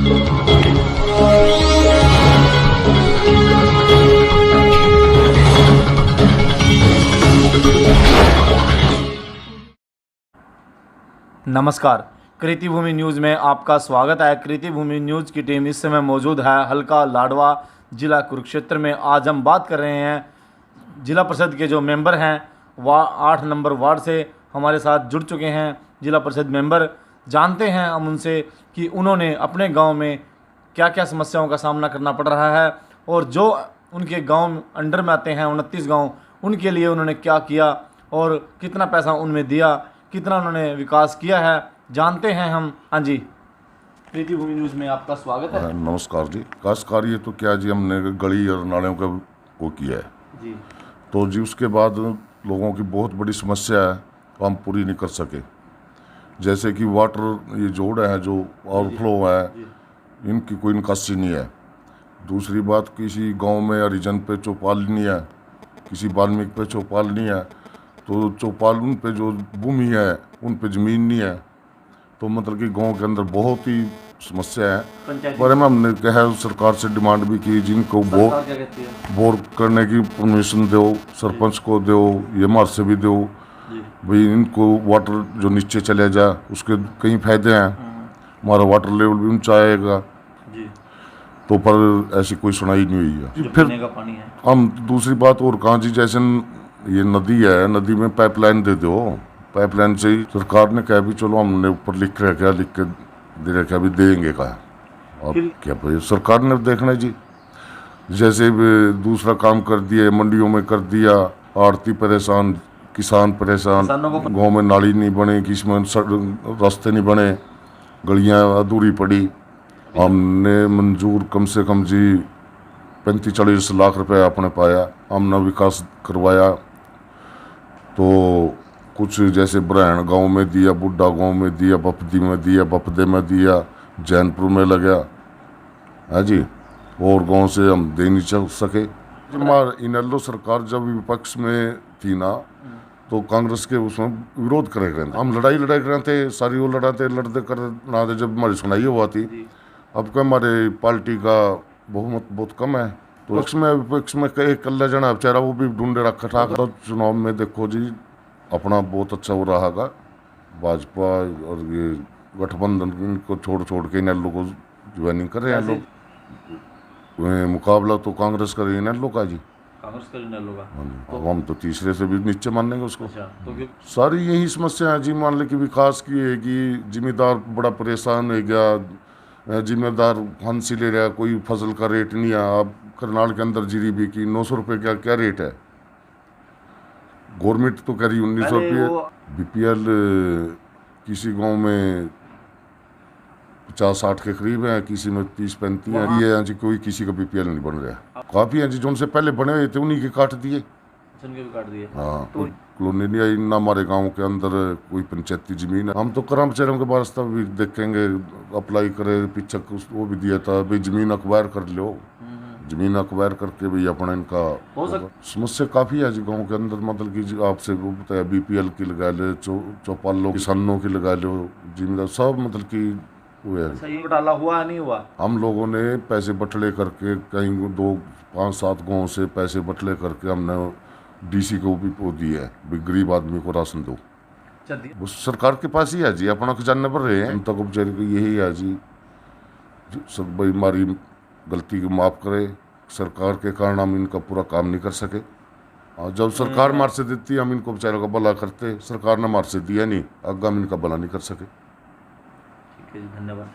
नमस्कार, कृति भूमि न्यूज़ में आपका स्वागत है। कृति भूमि न्यूज़ की टीम इस समय मौजूद है हल्का लाडवा जिला कुरुक्षेत्र में। आज हम बात कर रहे हैं जिला परिषद के जो मेंबर हैं 8 नंबर वार्ड से हमारे साथ जुड़ चुके हैं जिला परिषद मेंबर। जानते हैं हम उनसे कि उन्होंने अपने गांव में क्या क्या समस्याओं का सामना करना पड़ रहा है और जो उनके गांव अंडर में आते हैं 29 गाँव, उनके लिए उन्होंने क्या किया और कितना पैसा उनमें दिया, कितना उन्होंने विकास किया है, जानते हैं हम। हाँ जी, कृति भूमि न्यूज़ में आपका स्वागत है। नमस्कार जी। विकास कार्य तो क्या जी, हमने गली और नालियों का वो किया है जी। तो जी उसके बाद लोगों की बहुत बड़ी समस्या है तो हम पूरी नहीं कर सके। जैसे कि वाटर ये जोड़ है जो ओवरफ्लो है, इनकी कोई निकासी नहीं है। दूसरी बात, किसी गांव में हरिजन पे चौपाल नहीं है, किसी वाल्मीकि पे चौपाल नहीं है, तो चौपाल उन पे जो भूमि है उन पे ज़मीन नहीं है। तो मतलब कि गांव के अंदर बहुत ही समस्या है। पर हमने कहा सरकार से डिमांड भी की, जिनको बोर करने की परमिशन दो, सरपंच को दो, ये हमारे से भी दो भाई, इनको वाटर जो नीचे चले जाए उसके कई फायदे हैं, हमारा वाटर लेवल भी ऊंचा आएगा। तो पर ऐसी कोई सुनाई नहीं हुई है। फिर हम दूसरी बात और कहाँ जी, जैसे ये नदी है, नदी में पाइपलाइन दे दो। पाइपलाइन से ही सरकार ने कहा भी चलो हमने ऊपर लिख के दे रखा भी देंगे का, और क्या भाई सरकार ने देखना जी। जैसे दूसरा काम कर दिया, मंडियों में कर दिया, आड़ती परेशान, किसान परेशान, गांव में नाली नहीं बने, किसी में रास्ते नहीं बने, गलियां अधूरी पड़ी। हमने मंजूर कम से कम जी 35-40 लाख रुपए आपने पाया, हमने विकास करवाया। तो कुछ जैसे ब्रहण गांव में दिया, बुड्ढा गांव में दिया, बपदी में दिया, बपदे में दिया, जैनपुर में लगा है जी, और गांव से हम दे नहीं चल सके। हमारे इनेलो सरकार जब विपक्ष में थी ना, तो कांग्रेस के उसमें विरोध करे गए, हम लड़ाई रहे थे, सारी वो लड़ते कर जब हमारी सुनाई हुआ थी। अब क्या हमारे पार्टी का बहुमत बहुत कम है, तो विपक्ष में एक कल्ला जना बेचारा वो भी ढूंढे रखा था। तो चुनाव में देखो जी अपना बहुत अच्छा हो रहा है, भाजपा और ये गठबंधन को छोड़ के इन लोगों को ज्वाइनिंग कर रहे हैं लोग। मुकाबला तो कांग्रेस कर रही है इन लोग का जी, कांग्रेस का इन लोग का। हम तो तीसरे से भी नीचे मानेंगे उसको। तो सारी यही समस्या है जी। मान ले कि विकास की है कि जिम्मेदार बड़ा परेशान हो गया, जिम्मेदार फांसी ले रहा, कोई फसल का रेट नहीं है। अब करनाल के अंदर जीरीबी की 900 रुपये क्या रेट है, गवर्नमेंट तो कह रही 1900 रुपये। बीपीएल किसी गांव में 50-60 के करीब है, किसी में 30-35 है। ये जी कोई किसी का बीपीएल नहीं बन रहा। काफ़ी है जी जो उनसे पहले बने हुए थे उन्हीं के काट दिए। हाँ, तो कॉलोनी नहीं आई ना हमारे गांव के अंदर, कोई पंचायती जमीन है। हम तो कर्मचारियों के वास्ते भी देखेंगे, अप्लाई करे, पीछे वो भी दिया था भाई जमीन अक्वायर कर लो, जमीन अक्वायर करके भी अपना इनका समस्या काफ़ी है जी गांव के अंदर। मतलब कि आपसे वो बताया बीपीएल की लगा लो, चौपाल लो, किसानों की लगा लो, जिम्मेदार सब मतलब कि घोटाला हुआ नहीं हुआ। हम लोगों ने पैसे बटले करके कहीं 2-5-7 गाँव से पैसे बटले करके हमने डीसी को भी वो दिया है भी गरीब आदमी को राशन दो। वो सरकार के पास ही है जी, अपना खजाने पर रहे हैं। हम तक बेचारे को यही है जी, सब भाई हमारी गलती को माफ़ करे। सरकार के कारण हम इनका पूरा काम नहीं कर सके, और जब सरकार मार से देती हम इनको बेचारों का भला करते। सरकार ने मार से दिया नहीं, आगे हम इनका भला नहीं कर सके। ठीक है जी, धन्यवाद।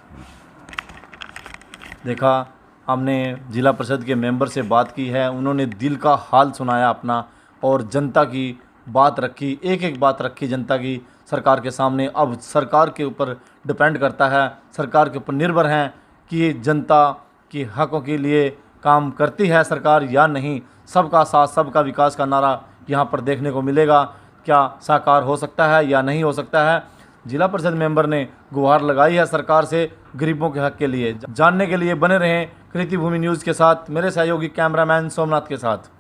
देखा, हमने जिला परिषद के मेंबर से बात की है, उन्होंने दिल का हाल सुनाया अपना, और जनता की बात रखी, एक एक बात रखी जनता की सरकार के सामने। अब सरकार के ऊपर डिपेंड करता है, सरकार के ऊपर निर्भर हैं कि जनता की हकों के लिए काम करती है सरकार या नहीं। सबका साथ सबका विकास का नारा यहाँ पर देखने को मिलेगा। क्या साकार हो सकता है या नहीं हो सकता है, जिला परिषद मेंबर ने गुहार लगाई है सरकार से गरीबों के हक के लिए। जानने के लिए बने रहें कृति भूमि न्यूज़ के साथ, मेरे सहयोगी कैमरामैन सोमनाथ के साथ।